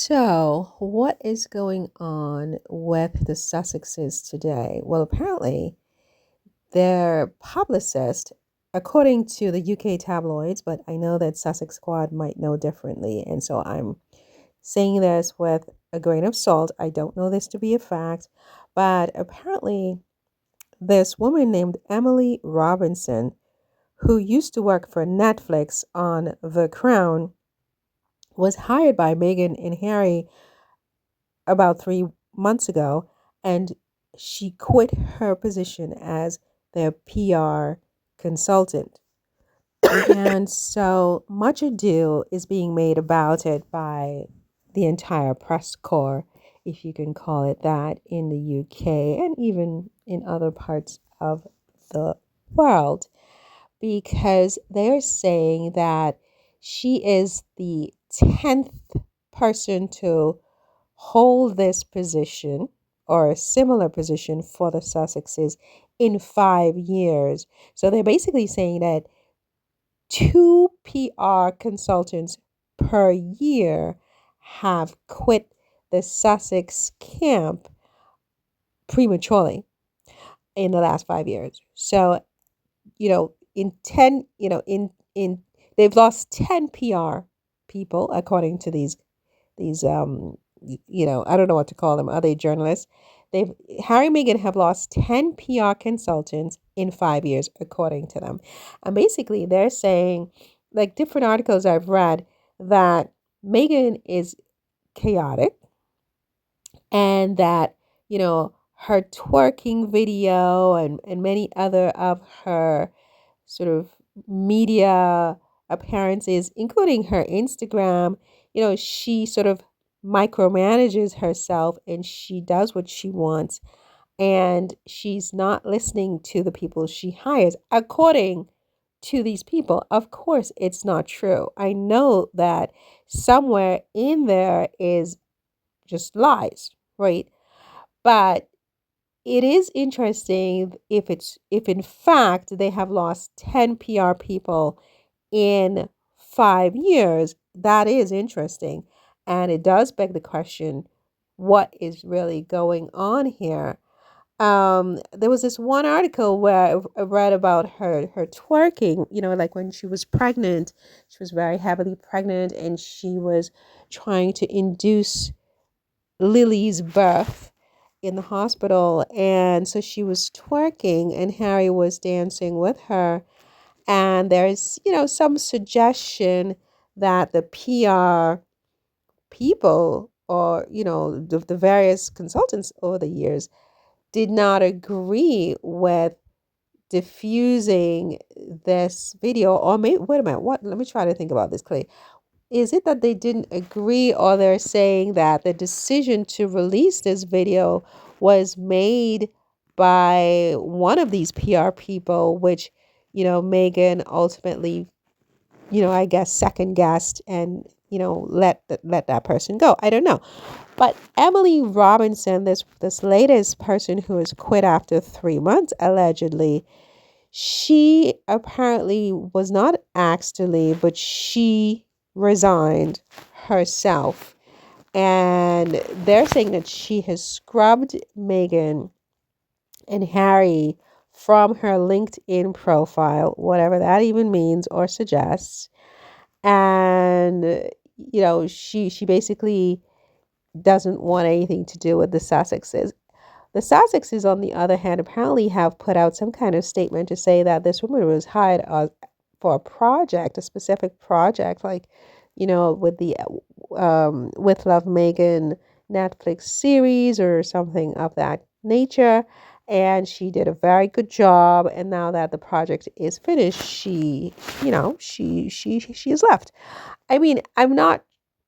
So, what is going on with the Sussexes today? Well, apparently, their publicist, according to the UK tabloids, but I know that Sussex Squad might know differently, and so I'm saying this with a grain of salt. I don't know this to be a fact, but apparently, this woman named Emily Robinson, who used to work for Netflix on The Crown, was hired by Meghan and Harry about 3 months ago, and she quit her position as their PR consultant. And so much ado is being made about it by the entire press corps, if you can call it that, in the UK and even in other parts of the world, because they're saying that she is the 10th person to hold this position or a similar position for the Sussexes in 5 years. So they're basically saying that two PR consultants per year have quit the Sussex camp prematurely in the last 5 years. So, in 10, in they've lost 10 PR people according to these I don't know what to call them. Are they journalists? They've Harry and Meghan have lost 10 PR consultants in 5 years, according to them. And basically they're saying, like different articles I've read, that Meghan is chaotic and that, her twerking video and many other of her sort of media appearances, including her Instagram, she sort of micromanages herself and she does what she wants. And she's not listening to the people she hires, according to these people. Of course, it's not true. I know that somewhere in there is just lies, right? But it is interesting if in fact they have lost 10 PR people in 5 years. That is interesting. And it does beg the question, what is really going on here? There was this one article where I read about her twerking, like when she was pregnant. She was very heavily pregnant and she was trying to induce Lily's birth in the hospital. And so she was twerking and Harry was dancing with her. And there's, some suggestion that the PR people or, the various consultants over the years did not agree with diffusing this video. Or maybe, wait a minute, what? Let me try to think about this, Clay. Is it that they didn't agree, or they're saying that the decision to release this video was made by one of these PR people, which, Meghan ultimately, I guess second guessed and, let that person go. I don't know. But Emily Robinson, this latest person who has quit after 3 months, allegedly, she apparently was not asked to leave, but she resigned herself. And they're saying that she has scrubbed Meghan and Harry from her LinkedIn profile, whatever that even means or suggests. And, she basically doesn't want anything to do with the Sussexes. The Sussexes, on the other hand, apparently have put out some kind of statement to say that this woman was hired for a project, a specific project, like, with the With Love Meghan Netflix series or something of that nature. And she did a very good job. And now that the project is finished, she is left. I mean, I'm not,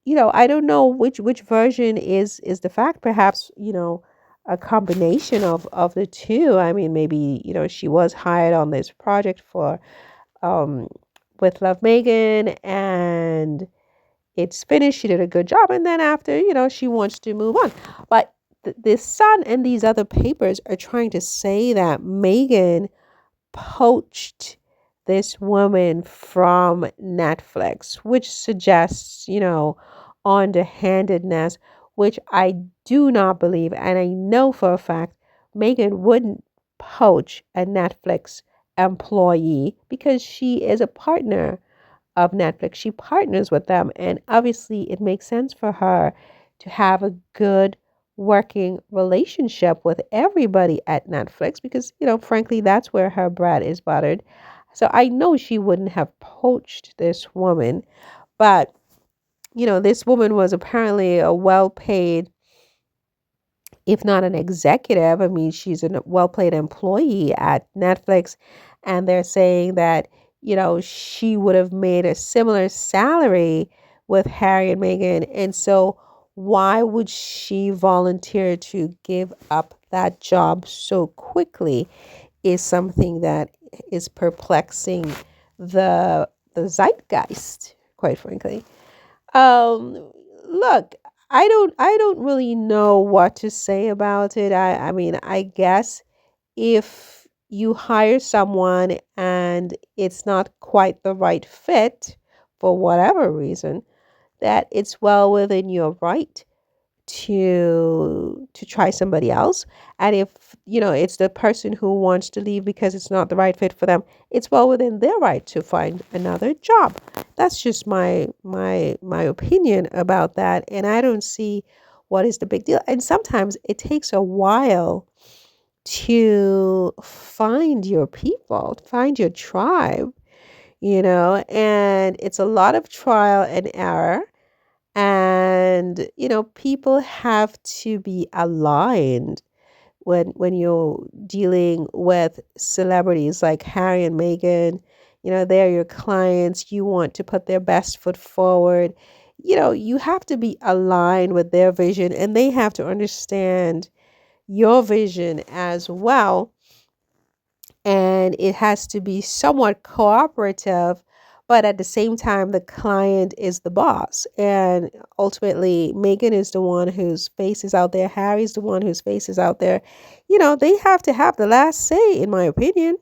I don't know which version is the fact. Perhaps, a combination of the two. I mean, maybe, she was hired on this project for um With Love Megan, and it's finished. She did a good job, and then after, she wants to move on. But the Sun and these other papers are trying to say that Megan poached this woman from Netflix, which suggests, underhandedness, which I do not believe. And I know for a fact Meghan wouldn't poach a Netflix employee because she is a partner of Netflix. She partners with them. And obviously, it makes sense for her to have a good working relationship with everybody at Netflix because, frankly, that's where her bread is buttered. So I know she wouldn't have poached this woman, but this woman was apparently a well paid, if not an executive. I mean, she's a well paid employee at Netflix. And they're saying that, she would have made a similar salary with Harry and Meghan. And so, why would she volunteer to give up that job so quickly is something that is perplexing the zeitgeist, quite frankly. Um, Look, I don't really know what to say about it. I mean, I guess if you hire someone and it's not quite the right fit for whatever reason, that it's well within your right to try somebody else. And if it's the person who wants to leave because it's not the right fit for them, it's well within their right to find another job. That's just my opinion about that, and I don't see what is the big deal. And sometimes it takes a while to find your people, find your tribe, and it's a lot of trial and error. And people have to be aligned when you're dealing with celebrities like Harry and Meghan. They're your clients. You want to put their best foot forward. You have to be aligned with their vision, and they have to understand your vision as well. And it has to be somewhat cooperative, but at the same time the client is the boss, and ultimately Meghan is the one whose face is out there, Harry's the one whose face is out there. They have to have the last say, in my opinion.